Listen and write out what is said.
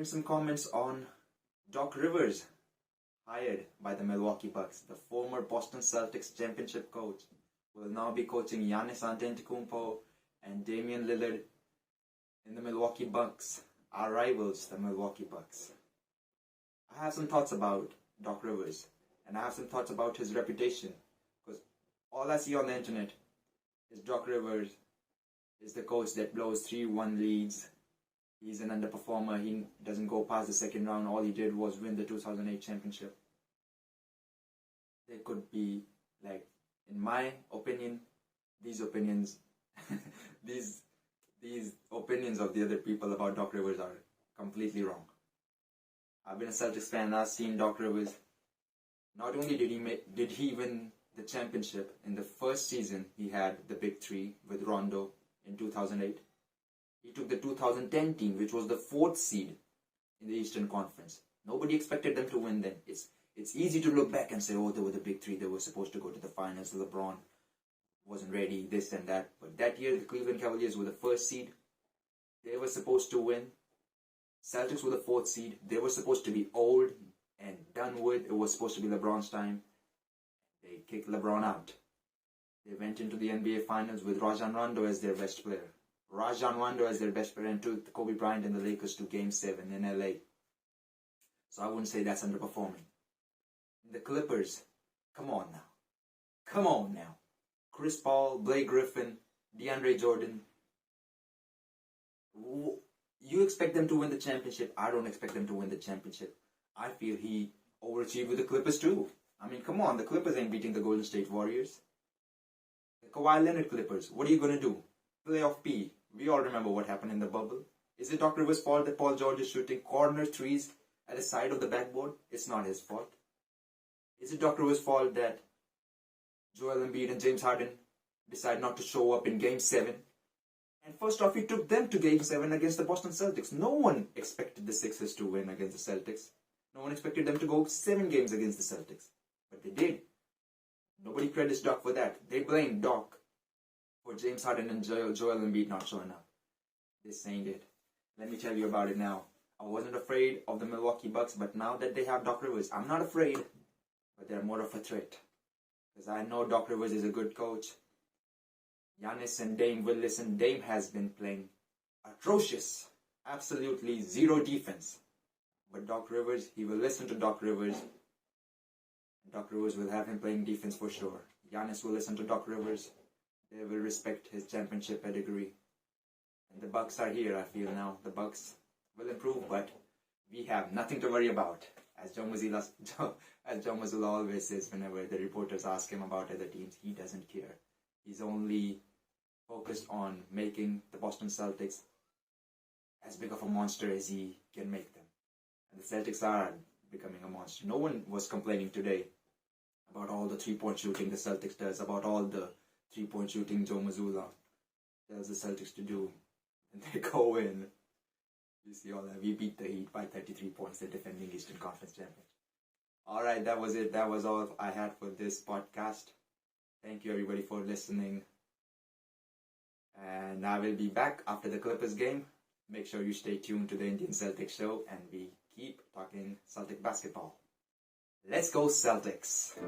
having some comments on Doc Rivers, hired by the Milwaukee Bucks. The former Boston Celtics championship coach will now be coaching Giannis Antetokounmpo and Damian Lillard in the Milwaukee Bucks, our rivals, the Milwaukee Bucks. I have some thoughts about Doc Rivers, and I have some thoughts about his reputation, because all I see on the internet is Doc Rivers is the coach that blows 3-1 leads. He's an underperformer. He doesn't go past the second round. All he did was win the 2008 championship. There could be, in my opinion, these opinions, these opinions of the other people about Doc Rivers are completely wrong. I've been a Celtics fan. I've seen Doc Rivers. Not only did he win the championship in the first season, he had the big three with Rondo in 2008. He took the 2010 team, which was the 4th seed in the Eastern Conference. Nobody expected them to win then. It's easy to look back and say, oh, they were the big three. They were supposed to go to the finals. LeBron wasn't ready, this and that. But that year, the Cleveland Cavaliers were the 1st seed. They were supposed to win. Celtics were the 4th seed. They were supposed to be old and done with. It was supposed to be LeBron's time. They kicked LeBron out. They went into the NBA Finals with Rajon Rondo as their best player. Rajon Rondo as their best player, and took Kobe Bryant and the Lakers to Game 7 in LA. So I wouldn't say that's underperforming. The Clippers, come on now. Come on now. Chris Paul, Blake Griffin, DeAndre Jordan. You expect them to win the championship. I don't expect them to win the championship. I feel he overachieved with the Clippers too. I mean, come on. The Clippers ain't beating the Golden State Warriors. The Kawhi Leonard Clippers. What are you going to do? Playoff P. We all remember what happened in the bubble. Is it Doc Rivers' fault that Paul George is shooting corner threes at the side of the backboard? It's not his fault. Is it Doc Rivers' fault that Joel Embiid and James Harden decide not to show up in Game 7? And first off, he took them to Game 7 against the Boston Celtics. No one expected the Sixers to win against the Celtics. No one expected them to go 7 games against the Celtics. But they did. Nobody credits Doc for that. They blame Doc for James Harden and Joel Embiid not showing up. This ain't it. Let me tell you about it now. I wasn't afraid of the Milwaukee Bucks, but now that they have Doc Rivers, I'm not afraid, but they're more of a threat. Because I know Doc Rivers is a good coach. Giannis and Dame will listen. Dame has been playing atrocious. Absolutely zero defense. But Doc Rivers, he will listen to Doc Rivers. Doc Rivers will have him playing defense for sure. Giannis will listen to Doc Rivers. They will respect his championship pedigree. And the Bucks are here, I feel now. The Bucks will improve, but we have nothing to worry about. As John Mazzulla always says whenever the reporters ask him about other teams, he doesn't care. He's only focused on making the Boston Celtics as big of a monster as he can make them. And the Celtics are becoming a monster. No one was complaining today about all the 3-point shooting the Celtics does, about all the 3-point shooting Joe Mazzulla tells the Celtics to do. And they go in. You see all that. We beat the Heat by 33 points, the defending Eastern Conference champions. Alright, that was it. That was all I had for this podcast. Thank you everybody for listening. And I will be back after the Clippers game. Make sure you stay tuned to the Indian Celtics show and we keep talking Celtic basketball. Let's go Celtics!